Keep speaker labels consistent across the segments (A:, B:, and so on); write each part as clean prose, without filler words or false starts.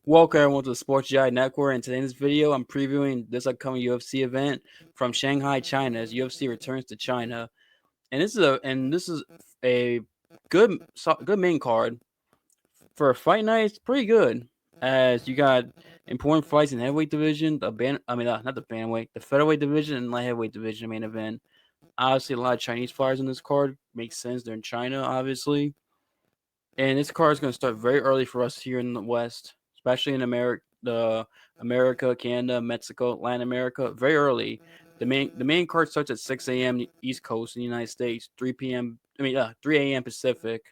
A: Welcome everyone to the Sports Jedi Network. And today in this video, I'm previewing this upcoming UFC event from Shanghai, China, as UFC returns to China. And this is a good main card for a fight night. It's pretty good, as you got important fights in the heavyweight division, not the bantamweight, the featherweight division, and light heavyweight division main event. Obviously, a lot of Chinese fighters on this card. Makes sense. They're in China, obviously. And this card is going to start very early for us here in the West, especially in America, Canada, Mexico, Latin America, very early. The main card starts at 6 a.m. East Coast in the United States, 3 a.m. Pacific.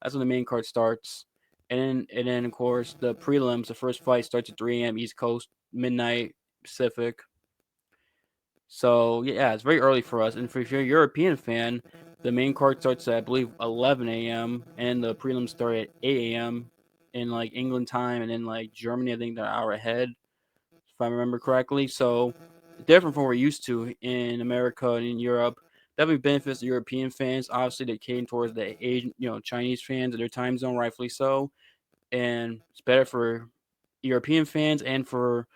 A: That's when the main card starts. And then of course the prelims, the first fight starts at 3 a.m. East Coast, midnight Pacific. So yeah, it's very early for us. And if you're a European fan, the main card starts at, I believe, 11 a.m. and the prelims start at 8 a.m. in like England time, and then like Germany, I think they're an hour ahead, if I remember correctly. So different from what we're used to in America and in Europe. Definitely benefits the European fans. Obviously, they came towards the Asian, Chinese fans in their time zone, rightfully so, and it's better for European fans and for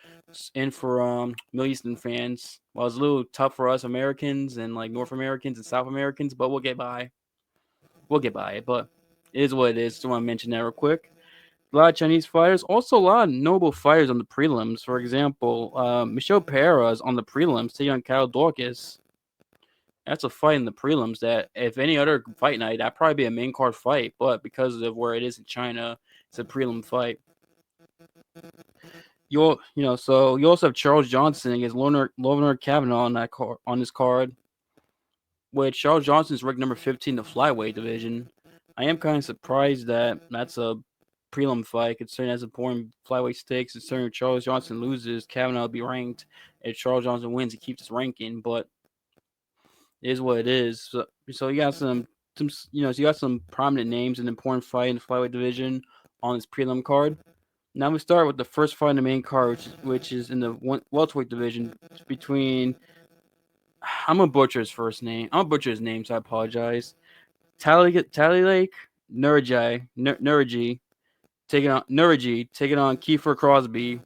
A: Middle Eastern fans. Well, it's a little tough for us Americans and like North Americans and South Americans, but we'll get by. We'll get by it, but it is what it is. Just want to mention that real quick. A lot of Chinese fighters, also a lot of notable fighters on the prelims. For example, Michelle Pereira is on the prelims taking on Kyle Dorcas. That's a fight in the prelims that, if any other fight night, that'd probably be a main card fight. But because of where it is in China, it's a prelim fight. So you also have Charles Johnson against Lovner Kavanaugh on this card, with Charles Johnson's ranked number 15 in the flyweight division. I am kind of surprised that that's a prelim fight, considering that's important flyweight stakes. Considering if Charles Johnson loses, Kavanaugh will be ranked. If Charles Johnson wins, he keeps his ranking, but it is what it is. So you got some prominent names in the important fight in the flyweight division on this prelim card. Now we start with the first fight in the main card, which is in the welterweight division. It's between, I'm gonna butcher his first name. I'm gonna butcher his name, so I apologize. Taiyilake Nueraji taking on Keifer Crosbie.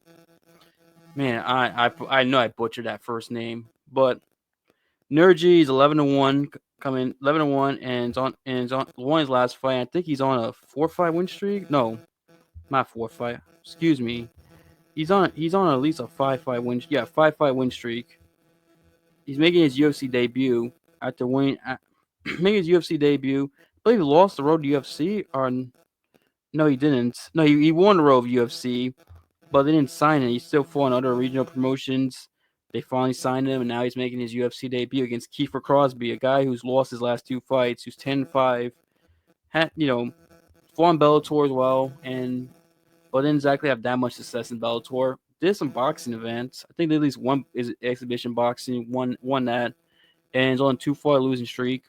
A: Man, I know I butchered that first name, but Nueraji is 11-1, coming 11-1, and won his last fight. I think he's on a 4-5 win streak. No, not 4-5. Excuse me. He's on at least a 5-5 win. Yeah, 5-5 win streak. He's making his UFC debut after winning. Making his UFC debut. I believe he lost the road to UFC. Or no, he didn't. No, he won the road of UFC, but they didn't sign him. He still fought in other regional promotions. They finally signed him, and now he's making his UFC debut against Keifer Crosbie, a guy who's lost his last 2 fights, who's 10-5. Fought in Bellator as well, but didn't exactly have that much success in Bellator. Did some boxing events. I think at least one is exhibition boxing. Won that, and is on a 2-fight losing streak.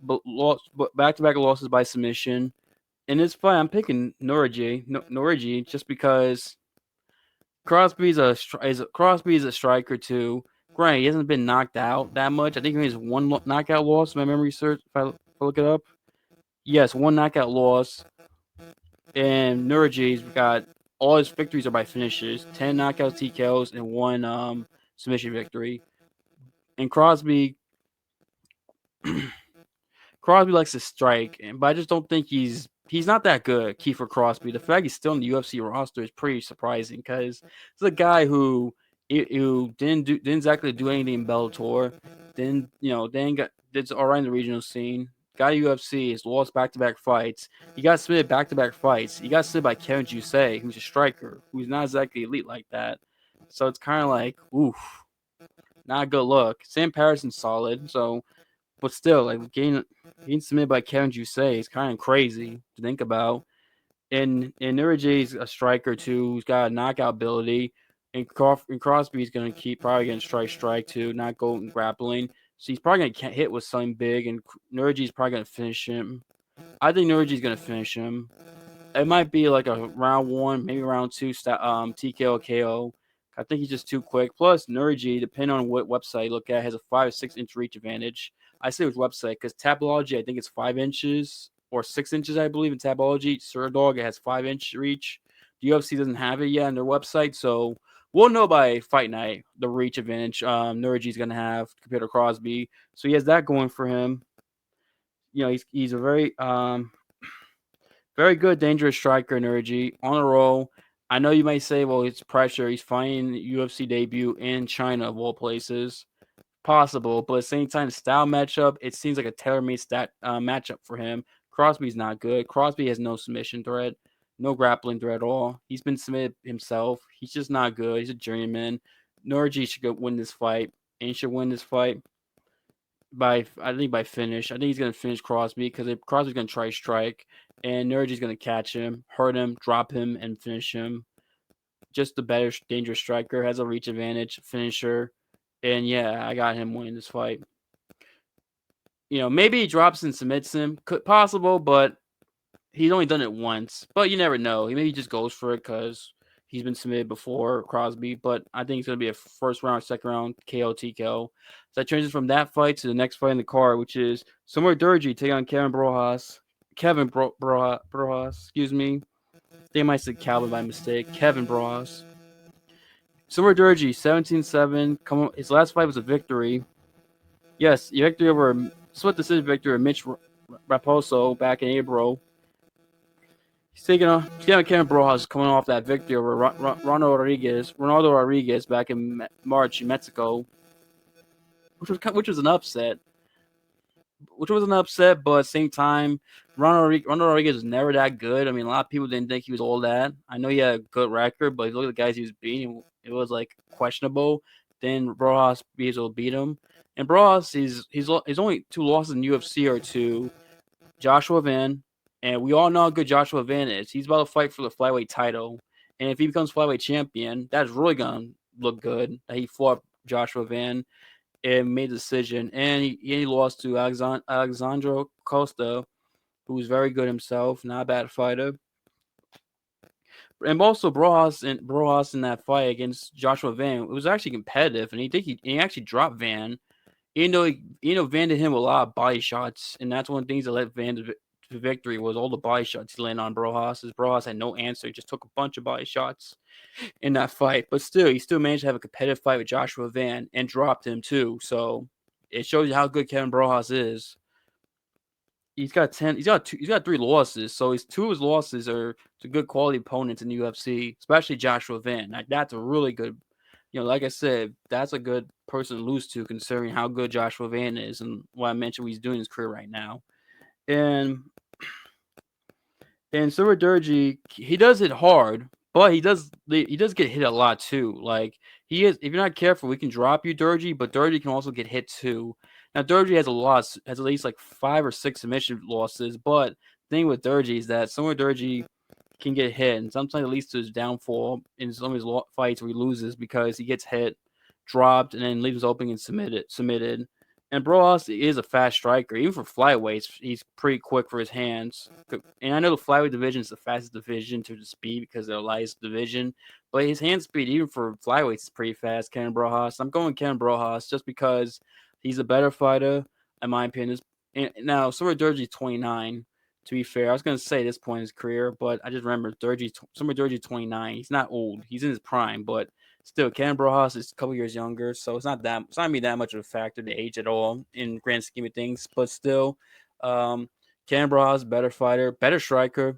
A: But back-to-back losses by submission. In this fight, I'm picking Nueraji just because Crosby's a striker too. Granted, he hasn't been knocked out that much. I think he has one knockout loss. My memory serves. If I look it up, yes, one knockout loss. And Nueraji's got all his victories are by finishes: 10 knockouts, TKOs, and one submission victory. And Crosby likes to strike, but I just don't think he's not that good. Keifer Crosbie. The fact he's still in the UFC roster is pretty surprising, because he's a guy who didn't exactly do anything in Bellator. Did all right in the regional scene. Got to UFC. Has lost back-to-back fights. He got submitted back-to-back fights. He got submitted by Kevin Jusei, who's a striker, who's not exactly elite like that. So it's kind of like, oof, not a good look. Sam Patterson's solid, but still, like getting submitted by Kevin Jusei is kind of crazy to think about. And Nueraji's a striker too, who's got a knockout ability. And Crosby's going to keep probably going to strike too, not go in grappling. So he's probably going to hit with something big, and Nueraji's probably going to finish him. I think Nueraji's going to finish him. It might be like a round 1, maybe round 2 TKO KO. I think he's just too quick. Plus, Nueraji, depending on what website you look at, has a 5 or 6 inch reach advantage. I say which website because Tapology, I think it's 5 inches or 6 inches, I believe, in Tapology. Surdog, it has 5 inch reach. The UFC doesn't have it yet on their website, so we'll know by fight night the reach advantage Nueraji's going to have compared to Crosbie. So he has that going for him. He's a very good, dangerous striker, Nueraji, on a roll. I know you might say, well, it's pressure. He's fighting UFC debut in China, of all places. Possible, but at the same time, style matchup, it seems like a tailor-made matchup for him. Crosby's not good. Crosby has no submission threat, no grappling threat at all. He's been submitted himself. He's just not good. He's a journeyman. Nueraji should go win this fight, and he should win this fight by finish. I think he's gonna finish Crosby because Crosby's gonna try strike, and Nueraji's gonna catch him, hurt him, drop him, and finish him. Just the better, dangerous striker, has a reach advantage, finisher, and yeah, I got him winning this fight. Maybe he drops and submits him, possible, but he's only done it once. But you never know. Maybe he just goes for it because he's been submitted before, Crosby. But I think it's going to be a first round, second round KO TKO. So I transition from that fight to the next fight in the card, which is Mudaerji taking on Kevin Borjas. Borjas, excuse me. I think I might say Calvin by mistake. Kevin Borjas. Mudaerji, 17-7. His last fight was a victory. Yes, victory over split decision victory over Mitch Raposo back in April. He's taking on Kevin Borjas coming off that victory over Ronaldo Rodriguez back in March in Mexico, which was an upset. But at the same time, Ronaldo Rodriguez was never that good. I mean, a lot of people didn't think he was all that. I know he had a good record, but if you look at the guys he was beating, it was like questionable. Then Borjas was able to beat him. And Borjas, he's only 2 losses in UFC are to Joshua Van, and we all know how good Joshua Van is. He's about to fight for the flyweight title, and if he becomes flyweight champion, that's really gonna look good. That he fought Joshua Van and made a decision, and he lost to Alexandro Costa, who's very good himself, not a bad fighter. And also Borjas in that fight against Joshua Van, it was actually competitive, and he actually dropped Van. Even though Van did him a lot of body shots, and that's one of the things that led Van to victory was all the body shots he landed on Borjas. Borjas had no answer; he just took a bunch of body shots in that fight. But still, he still managed to have a competitive fight with Joshua Van and dropped him too. So it shows you how good Kevin Borjas is. He's got 3 losses. So 2 of his losses are to good quality opponents in the UFC, especially Joshua Van. Like, that's a really good. Like I said, that's a good person to lose to considering how good Joshua Van is and what I mentioned what he's doing in his career right now. And Mudaerji, he does hit hard, but he does get hit a lot too. Like, if you're not careful, we can drop you, Mudaerji, but Mudaerji can also get hit too. Now, Mudaerji has at least like 5 or 6 submission losses, but the thing with Mudaerji is that Mudaerji can get hit, and sometimes it leads to his downfall in some of his fights where he loses because he gets hit, dropped, and then leaves open and submitted. And Borjas is a fast striker. Even for flyweights, he's pretty quick for his hands. And I know the flyweight division is the fastest division to the speed because they're the lightest division. But his hand speed, even for flyweights, is pretty fast, Kevin Borjas. I'm going Kevin Borjas just because he's a better fighter, in my opinion. Now, Mudaerji 29. To be fair, I was going to say at this point in his career, but I just remember Mudaerji 29. He's not old. He's in his prime, but still, Kevin Borjas is a couple years younger, so it's not going to be that much of a factor, the age at all, in grand scheme of things. But still, Kevin Borjas, better fighter, better striker.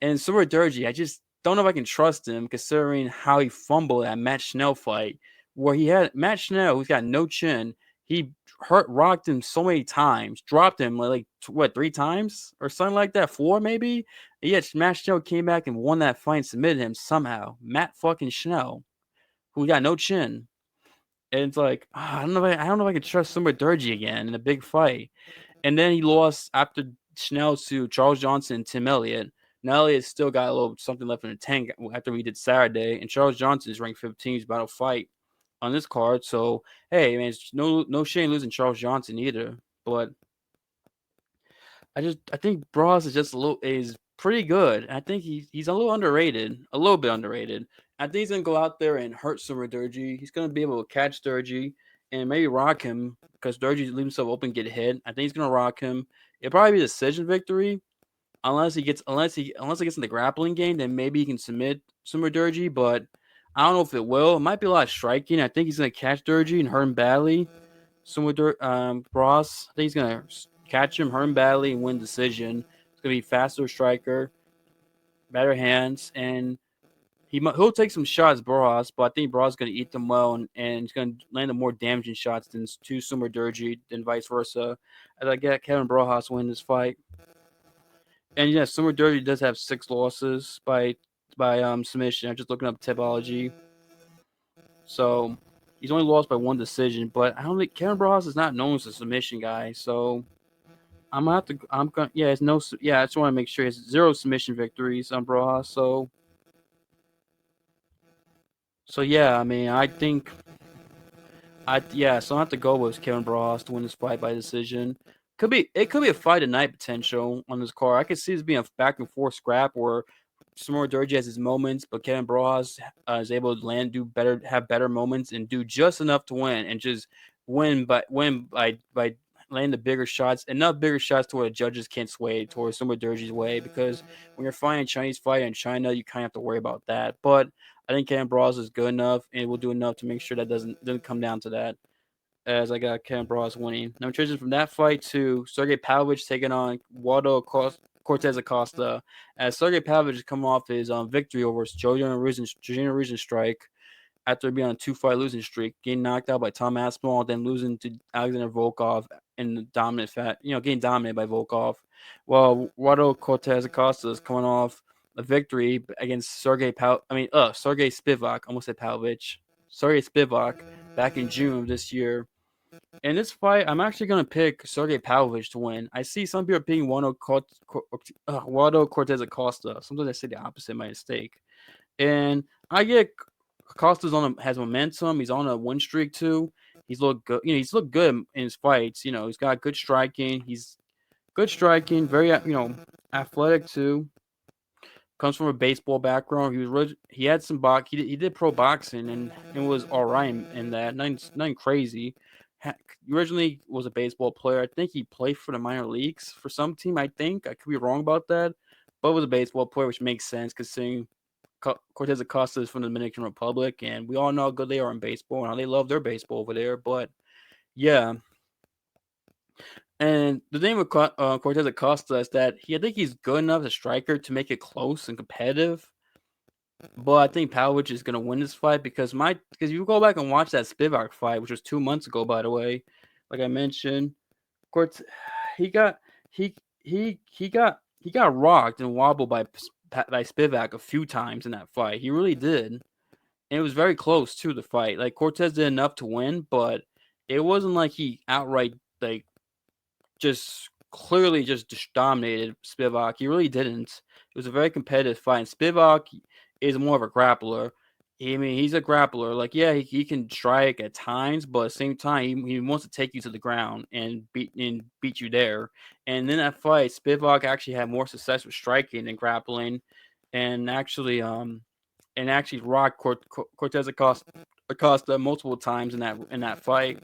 A: And Mudaerji, I just don't know if I can trust him considering how he fumbled at Matt Schnell fight, where he had Matt Schnell, who's got no chin. He rocked him so many times, dropped him like 3 times or something like that, 4 maybe. And yet Matt Schnell came back and won that fight and submitted him somehow. Matt fucking Schnell, who got no chin. And it's like, I don't know if I can trust Mudaerji again in a big fight. And then he lost after Schnell to Charles Johnson and Tim Elliott. Nelly has still got a little something left in the tank after we did Saturday, and Charles Johnson is ranked 15. He's about to fight on this card. So hey, man, it's no shame losing Charles Johnson either. But I think Bras is just a little is pretty good. I think he's a little underrated, a little bit underrated. I think he's gonna go out there and hurt some Mudaerji. He's gonna be able to catch Durji and maybe rock him because Durji leaves himself open, get hit. I think he's gonna rock him. It'll probably be a decision victory unless he gets in the grappling game. Then maybe he can submit some Mudaerji, but I don't know if it will. It might be a lot of striking. I think he's gonna catch Durji and hurt him badly. Bras. I think he's gonna catch him, hurt him badly, and win decision. It's gonna be faster striker, better hands, and he'll take some shots, Borjas, but I think Borjas is gonna eat them well, and he's gonna land the more damaging shots than to Sumer Durji, than vice versa. As I get Kevin Borjas win this fight, and yeah, Sumer Durji does have 6 losses by submission. I'm just looking up Tipology, so he's only lost by 1 decision. But I don't think Kevin Borjas is not known as a submission guy, so I'm gonna have to. I'm gonna. Yeah, it's no. Yeah, I just want to make sure it's 0 submission victories on Broha. So yeah, I mean, I think so I have to go with Kevin Brojas to win this fight by decision. It could be a fight of night potential on this card. I could see this being a back and forth scrap where Samora Durji has his moments, but Kevin Brojas is able to land, do better, have better moments, and do just enough to win, and just win by landing the bigger shots, enough bigger shots to where the judges can't sway towards Samora Durji's way. Because when you're fighting a Chinese fighter in China, you kind of have to worry about that. But I think Kevin Brojas is good enough, and will do enough to make sure that doesn't come down to that. As I got Kevin Brojas winning. Now transition from that fight to Sergei Pavlovich taking on Waldo Cortes-Acosta, as Sergei Pavlovich is coming off his victory over Georgian Strike after being on a 2-fight losing streak, getting knocked out by Tom Aspinall, then losing to Alexander Volkov in the getting dominated by Volkov. While Waldo Cortes-Acosta is coming off a victory against Sergei Spivak. I almost said Pavlovich. Sergei Spivak back in June of this year. In this fight, I'm actually going to pick Sergei Pavlovich to win. I see some people picking Waldo Cortes-Acosta. Sometimes I say the opposite by mistake. And I get Acosta's has momentum. He's on a win streak too. He's looked good. He's looked good in his fights. He's got good striking. He's good striking. Very athletic too. Comes from a baseball background. He had some he did pro boxing and it was all right in that. Nothing crazy. He originally was a baseball player. I think he played for the minor leagues for some team. I think I could be wrong about that, but was a baseball player, which makes sense considering Cortez Acosta is from the Dominican Republic, and we all know how good they are in baseball and how they love their baseball over there. But yeah, and the thing with Cortez Acosta is that I think he's good enough as a striker to make it close and competitive. But I think Pavlovich is gonna win this fight because you go back and watch that Spivak fight, which was 2 months ago, by the way. Like I mentioned, Cort he got he got rocked and wobbled by Spivak a few times in that fight. He really did, and it was very close to the fight. Like Cortez did enough to win, but it wasn't like he outright just clearly just dominated Spivak. He really didn't. It was a very competitive fight. And Spivak is more of a grappler. I mean, he's a grappler. Like, yeah, he can strike at times, but at the same time, he wants to take you to the ground and beat you there. And in that fight, Spivak actually had more success with striking than grappling, and actually rocked Cortez Acosta multiple times in that fight.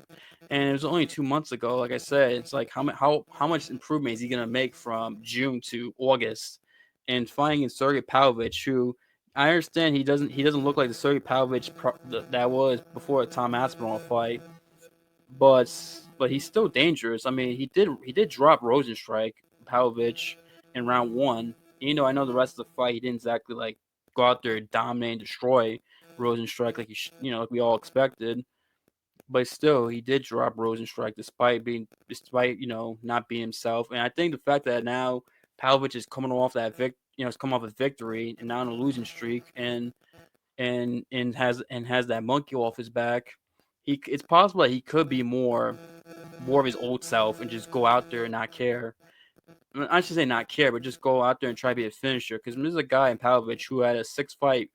A: And it was only 2 months ago. Like I said, it's like how much improvement is he gonna make from June to August? And fighting in Sergei Pavlovich, who I understand he doesn't look like the Sergei Pavlovich that was before the Tom Aspinall fight, but he's still dangerous. I mean, he did drop Rosenstrike Pavlovich in round 1. I know the rest of the fight he didn't exactly like go out there, dominate, and destroy Rosenstrike like we all expected. But still, he did drop Rosenstrike despite not being himself. And I think the fact that now Pavlovich is coming off is coming off a victory and now on a losing streak, and has that monkey off his back. It's possible that he could be more of his old self and just go out there and not care. I should say not care, but just go out there and try to be a finisher. Because there's a guy in Pavlovich who had a 6-fight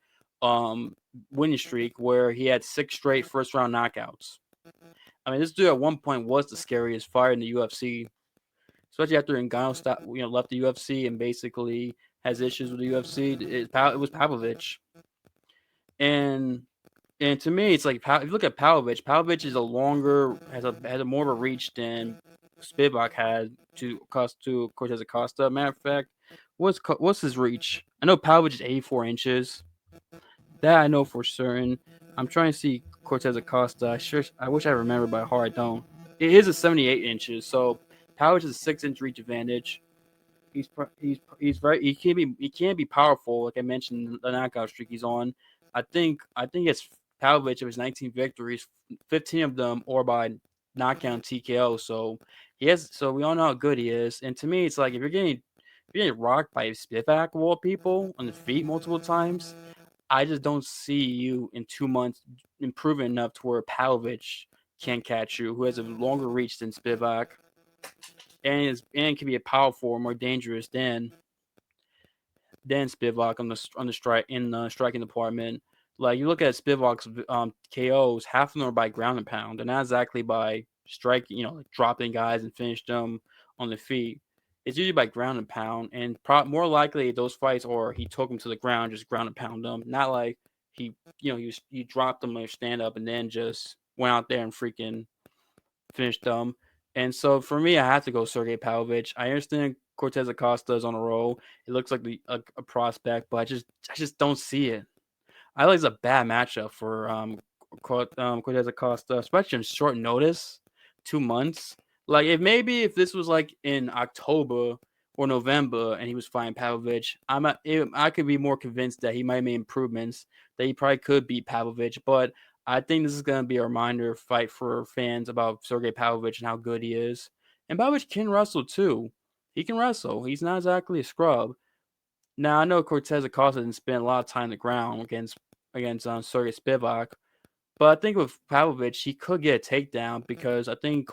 A: winning streak where he had 6 straight first round knockouts. I mean, this dude at one point was the scariest fighter in the UFC, especially after Ngannou left the UFC and basically has issues with the UFC. It was Pavlovich, and and to me, it's like if you look at Pavlovich, Pavlovich is a longer has a more of a reach than Spivak had to Cortes-Acosta. Matter of fact, what's his reach? I know Pavlovich is 84 inches. That I know for certain. I'm trying to see Cortes-Acosta. I wish I remember by heart. I don't. It is a 78 inches, so Pavlovich is a 6-inch reach advantage. He's very he can't be powerful like I mentioned the knockout streak he's on. I think it's Pavlovich of his 19 victories, 15 of them or by knockout TKO. So we all know how good he is. And to me, it's like if you're getting rocked by Spivak of all people on the feet multiple times, I just don't see you in 2 months improving enough to where Pavlovich can catch you, who has a longer reach than Spivak and can be a powerful, more dangerous than Spivak on the striking department. Like you look at Spivak's KOs, half of them are by ground and pound. They're not exactly by striking, like dropping guys and finish them on the feet. It's usually by ground and pound, and more likely those fights, or he took them to the ground, just ground and pound them. Not like he dropped them or stand up and then just went out there and freaking finished them. And so for me, I have to go Sergei Pavlovich. I understand Cortes-Acosta is on a roll. It looks like a prospect, but I just don't see it. I think it's a bad matchup for Cortes-Acosta, especially on short notice, 2 months. Like if this was like in October or November and he was fighting Pavlovich, I could be more convinced that he might make improvements, that he probably could beat Pavlovich. But I think this is going to be a reminder fight for fans about Sergei Pavlovich and how good he is. And Pavlovich can wrestle too. He can wrestle. He's not exactly a scrub. Now I know Cortes-Acosta didn't spend a lot of time on the ground against Sergey Spivak, but I think with Pavlovich he could get a takedown because I think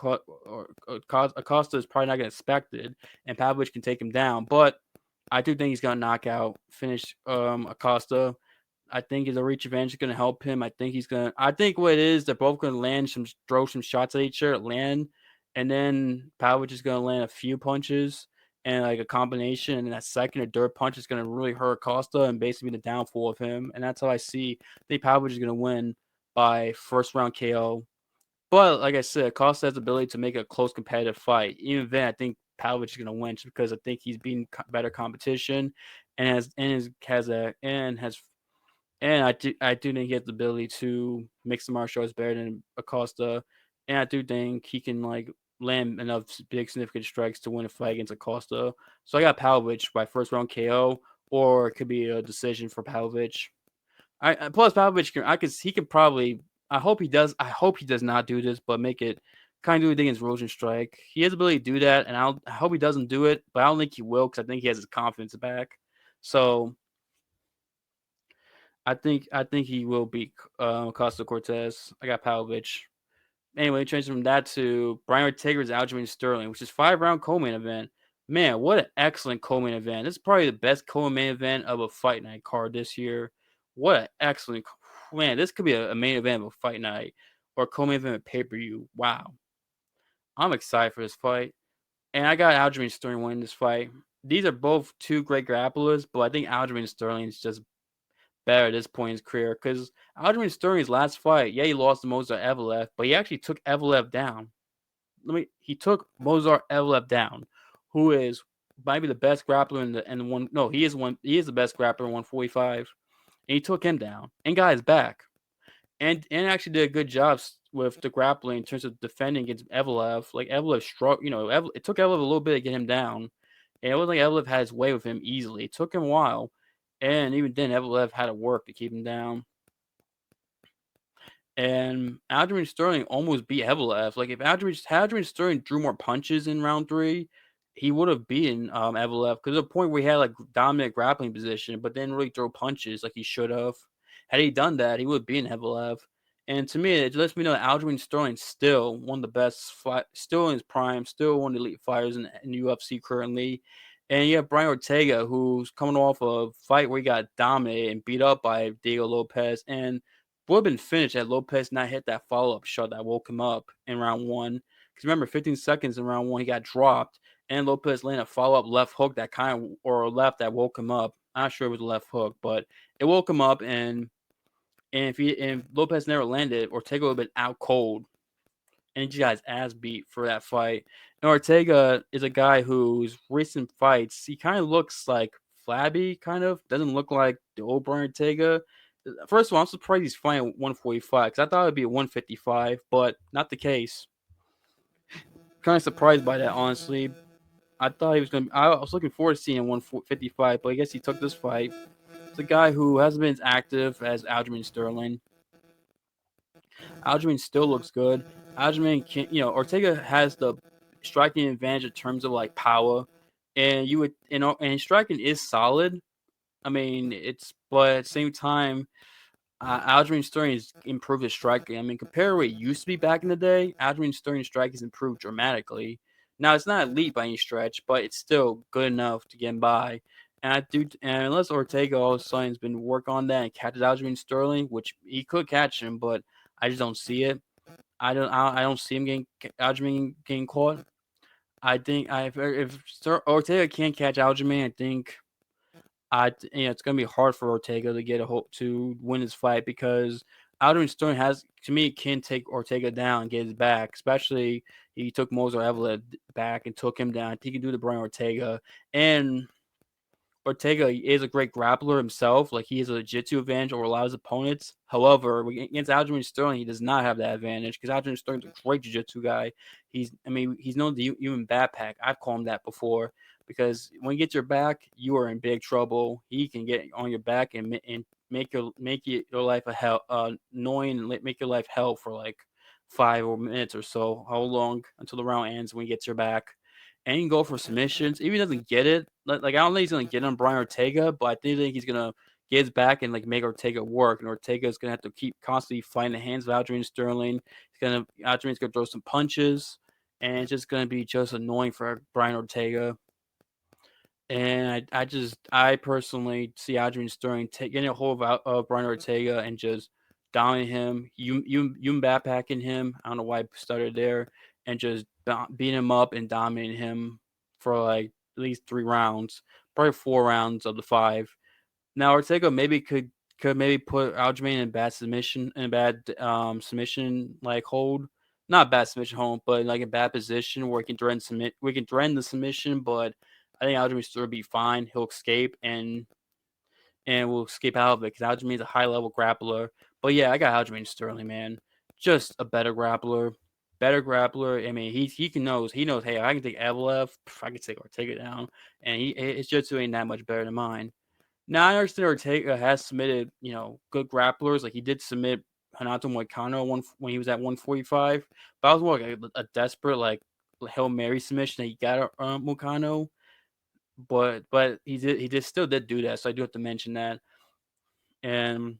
A: Acosta is probably not going to expect it, and Pavlovich can take him down. But I do think he's going to finish Acosta. I think his reach advantage is going to help him. I think he's going to. I think what it is, they're both going to throw some shots at each other, and then Pavlovich is going to land a few punches and like a combination, and that second or third punch is going to really hurt Costa and basically be the downfall of him. And that's how I think Pavlovich is going to win by first round KO. But like I said, Costa has the ability to make a close competitive fight. Even then, I think Pavlovich is going to win just because I think he's beaten better competition and I do think he has the ability to mix the martial arts better than Acosta, and I do think he can like land enough big significant strikes to win a fight against Acosta. So I got Pavlovich by first round KO, or it could be a decision for Pavlovich. Plus Pavlovich he could probably. I hope he does. I hope he does not do this, but make it kind of do it against Rosenstrike. He has the ability to do that, and I hope he doesn't do it, but I don't think he will because I think he has his confidence back. So I think he will beat Costa Cortez. I got Pavlovich. Anyway, changing from that to Brian Ortega's Aljamain Sterling, which is 5-round co-main event. Man, what an excellent co-main event! This is probably the best co-main event of a fight night card this year. What an excellent man! This could be a main event of a fight night or a co-main event of pay-per-view. Wow, I'm excited for this fight, and I got Aljamain Sterling winning this fight. These are both two great grapplers, but I think Aljamain Sterling is just better at this point in his career because Aljamain Sterling's last fight, yeah, he lost to Mozart Evelev, but he actually took Evelev down. He took Mozart Evelev down, who is might be the best grappler in the one. No, he is one. He is the best grappler in 145, and he took him down and got his back, and actually did a good job with the grappling in terms of defending against Evelev. Like Evelev struck, it took Evelev a little bit to get him down, and it wasn't like Evelev had his way with him easily. It took him a while. And even then, Evelev had to work to keep him down. And Aljamain Sterling almost beat Evelev. Like if Aljamain Sterling drew more punches in round 3, he would have beaten Evelev because at a point where he had like dominant grappling position, but didn't really throw punches like he should have. Had he done that, he would have beaten Evelev. And to me, it lets me know that Aljamain Sterling's still one of the best, still in his prime, still one of the elite fighters in the UFC currently. And you have Brian Ortega, who's coming off a fight where he got dominated and beat up by Diego Lopez, and would have been finished had Lopez not hit that follow up shot that woke him up in round one. Because remember, 15 seconds in round one, he got dropped, and Lopez landed a follow up left hook that kind of, or left that woke him up. I'm not sure it was a left hook, but it woke him up, and if Lopez never landed, Ortega would have been out cold, and he just got his ass beat for that fight. And Ortega is a guy whose recent fights, he kind of looks like flabby, kind of doesn't look like the old Brian Ortega. First of all, I'm surprised he's fighting 145 because I thought it'd be a 155, but not the case. Kind of surprised by that, honestly. I thought he was gonna. I was looking forward to seeing 155, but I guess he took this fight. It's a guy who hasn't been as active as Aljamain Sterling. Aljamain still looks good. Aljamain can, Ortega has the striking advantage in terms of like power, and and striking is solid. I mean, but at the same time, Aljamain Sterling has improved his striking. I mean, compared to what it used to be back in the day, Aljamain Sterling's strike has improved dramatically. Now, it's not elite by any stretch, but it's still good enough to get by. And unless Ortega all of a sudden has been work on that and catches Aljamain Sterling, which he could catch him, but I just don't see it. I don't see him getting Aljamain getting caught. I think if Ortega can't catch Aljamain, I think it's gonna be hard for Ortega to get a hope to win this fight because Aljamain Sterling has to me can take Ortega down and get his back, especially he took Moser Evlid back and took him down. I think he can do the Brian Ortega, and Ortega is a great grappler himself. Like he has a jiu-jitsu advantage over a lot of his opponents. However, against Aljamain Sterling, he does not have that advantage because Aljamain Sterling's a great jiu-jitsu guy. He's known the human backpack. I've called him that before because when he gets your back, you are in big trouble. He can get on your back and make your life a hell, annoying and make your life hell for like 5 minutes or so. How long until the round ends when he gets your back? And he can go for submissions. If he doesn't get it, like I don't think he's gonna get on Brian Ortega, but I think he's gonna get his back and like make Ortega work. And Ortega's gonna have to keep constantly fighting the hands of Aljamain Sterling. Aljamain's gonna throw some punches, and it's just gonna be just annoying for Brian Ortega. And I personally see Aljamain Sterling getting a hold of Brian Ortega and just dominating him, you backpacking him. I don't know why I started there, and just beating him up and dominating him for like at least 3 rounds, probably 4 rounds of the 5. Now Ortega maybe could maybe put Aljamain in bad submission in bad submission like hold. Not bad submission hold, but like a bad position where we can threaten the submission, but I think Aljamain still be fine. He'll escape and will escape out of it because Aljamain's a high level grappler. But yeah, I got Aljamain Sterling, man. Just a better grappler. Better grappler. I mean, he knows. Hey, I can take Evlev. I can take Ortega down, and his jiu-jitsu ain't that much better than mine. Now I understand Ortega has submitted, good grapplers. Like he did submit Renato Moicano when he was at 145, but I was more like a desperate like Hail Mary submission that he got Moicano. But he still did do that, so I do have to mention that. And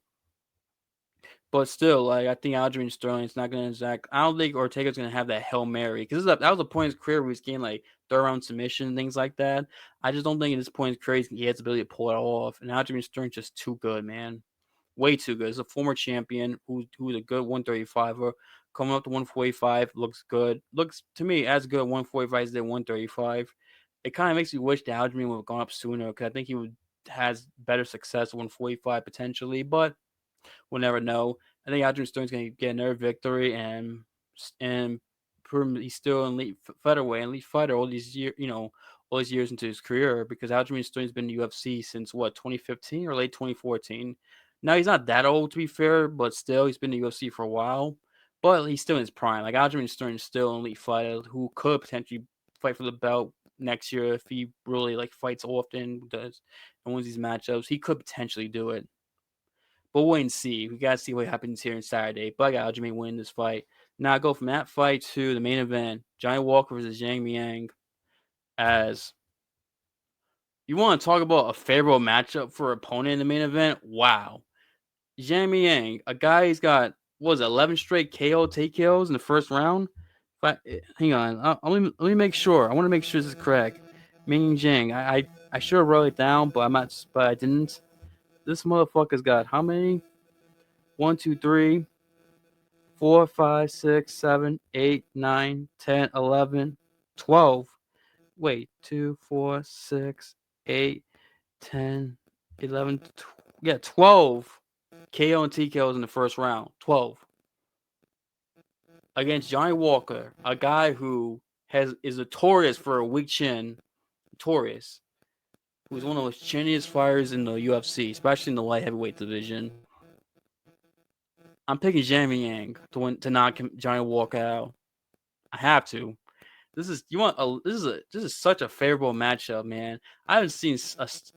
A: but still, like I think Aljamain Sterling's not gonna exact. I don't think Ortega's gonna have that Hail Mary because that was a point in his career where he's getting like third round submission and things like that. I just don't think at this point in his career he has the ability to pull it off. And Aljamain Sterling's just too good, man. Way too good. He's a former champion who's a good 135er. Coming up to 145 looks good. Looks to me as good at 145 as they 135. It kind of makes me wish that Aljamain would have gone up sooner because I think he would has better success at 145 potentially, but we'll never know. I think Aljamain Sterling's going to get another victory and prove he's still in elite featherweight and elite fighter all these years into his career because Aljamain Sterling's been in the UFC since what 2015 or late 2014. Now he's not that old to be fair, but still he's been in the UFC for a while. But he's still in his prime. Like Aljamain Sterling's still an elite fighter who could potentially fight for the belt next year if he really like fights often does and wins these matchups. He could potentially do it. But we'll wait and see. We gotta see what happens here on Saturday. But I got Aljamain win this fight. Now I go from that fight to the main event: Johnny Walker versus Zhang Mingyang. As you want to talk about a favorable matchup for opponent in the main event? Wow, Zhang Mingyang, a guy he's got what was it, 11 straight KO TKOs in the first round. Hang on, let me make sure. I want to make sure this is correct. Mingyang. I should have wrote it down, but but I didn't. This motherfucker's got how many? 1, 2, 3, 4, 5, 6, 7, 8, 9, 10, 11, 12. Wait, 2, 4, 6, 8, 10, 11, yeah, 12 KO and TKOs in the first round. 12 against Johnny Walker, a guy who is notorious for a weak chin, notorious, who's one of the most chinniest fighters in the UFC, especially in the light heavyweight division. I'm picking Zhang Mingyang to knock Johnny Walker out. I have to. This is such a favorable matchup, man. I haven't seen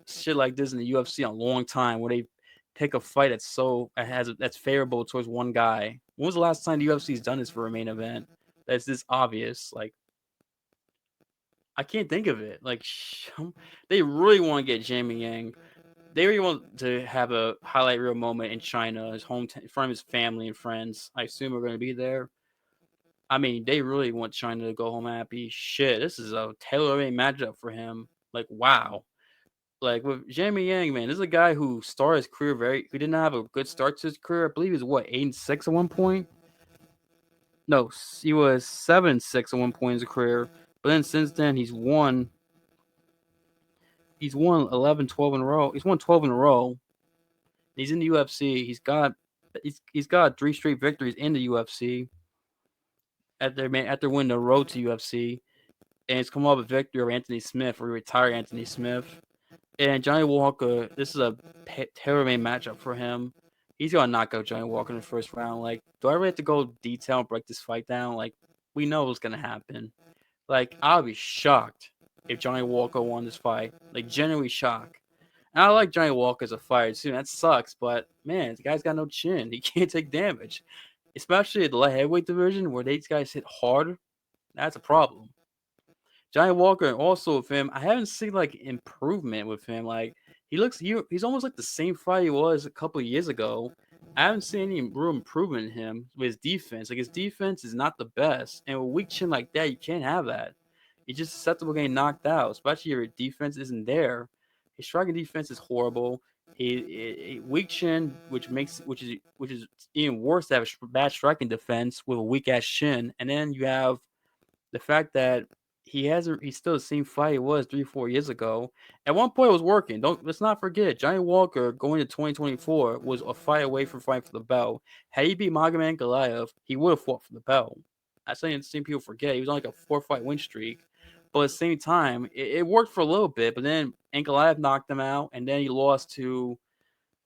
A: shit like this in the UFC in a long time, where they pick a fight that's favorable towards one guy. When was the last time the UFC's done this for a main event? That's this obvious. Like, I can't think of it. Like, they really want to get Jamie Yang. They really want to have a highlight reel moment in China, his hometown, in front of his family and friends. I assume we're going to be there. I mean, they really want China to go home happy. Shit, this is a tailor-made matchup for him. Like, wow. Like, with Jamie Yang, man, this is a guy who started his career who didn't have a good start to his career. I believe he was, what, 8-6 at one point? No, he was 7-6 at one point in his career. But then since then, he's won 11, 12 in a row. He's won 12 in a row. He's in the UFC. He's got 3 straight victories in the UFC after winning the road to UFC. And it's come up with victory over Anthony Smith, or retired Anthony Smith. And Johnny Walker, this is a tailor-made matchup for him. He's gonna knock out Johnny Walker in the first round. Like, do I really have to go detail and break this fight down? Like, we know what's gonna happen. Like, I'll be shocked if Johnny Walker won this fight. Like, genuinely shocked. And I like Johnny Walker as a fighter too. That sucks, but man, the guy's got no chin. He can't take damage, especially at the light heavyweight division where these guys hit hard. That's a problem. Johnny Walker, also with him, I haven't seen like improvement with him. Like, he's almost like the same fight he was a couple of years ago. I haven't seen any real improvement in him with his defense. Like, his defense is not the best, and with a weak chin like that, you can't have that. He's just susceptible to getting knocked out, especially if your defense isn't there. His striking defense is horrible. He weak chin, which is even worse to have a bad striking defense with a weak ass chin, and then you have the fact that he's still the same fight he was 3-4 years ago. At one point it was working. Let's not forget, Johnny Walker going to 2024 was a fight away from fighting for the belt. Had he beat Magomed Ankalaev, he would have fought for the belt. That's something people forget. He was on like a 4-fight win streak. But at the same time, it worked for a little bit, but then Ankalaev knocked him out, and then he lost to,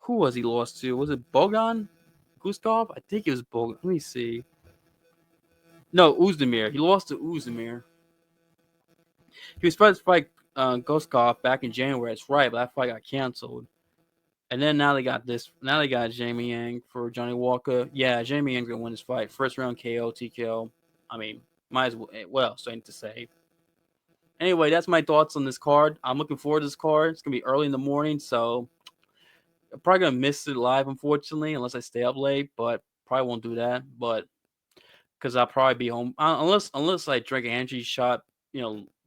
A: who was he lost to? Was it Bogan Guskov? I think it was Bogan. Let me see. No, Uzdemir. He lost to Uzdemir. He was supposed to fight Guskov back in January. That's right, but that fight got canceled. And then now they got this. Now they got Jamie Yang for Johnny Walker. Yeah, Jamie Yang's gonna win this fight. First round KO, TKO. I mean, might as well. Well, something to say. Anyway, that's my thoughts on this card. I'm looking forward to this card. It's gonna be early in the morning, so I'm probably gonna miss it live, unfortunately, unless I stay up late. But probably won't do that. But because I'll probably be home unless I drink an energy shot,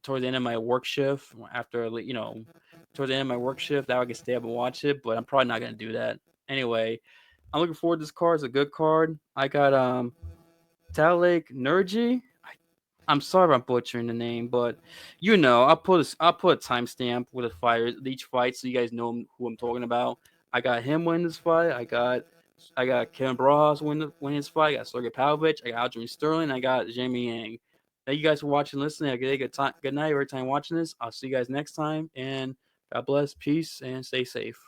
A: towards the end of my work shift. After towards the end of my work shift, that I can stay up and watch it. But I'm probably not gonna do that anyway. I'm looking forward to this card. It's a good card. I got Taiyilake Nueraji. I'm sorry if I'm butchering the name, but I'll put a timestamp with each fight, so you guys know who I'm talking about. I got him winning this fight. I got Kevin Borjas win his fight. I got Sergei Pavlovich. I got Aljamain Sterling. I got Jamie Yang. Thank you guys for watching, listening. Have a good night every time watching this. I'll see you guys next time, and God bless, peace, and stay safe.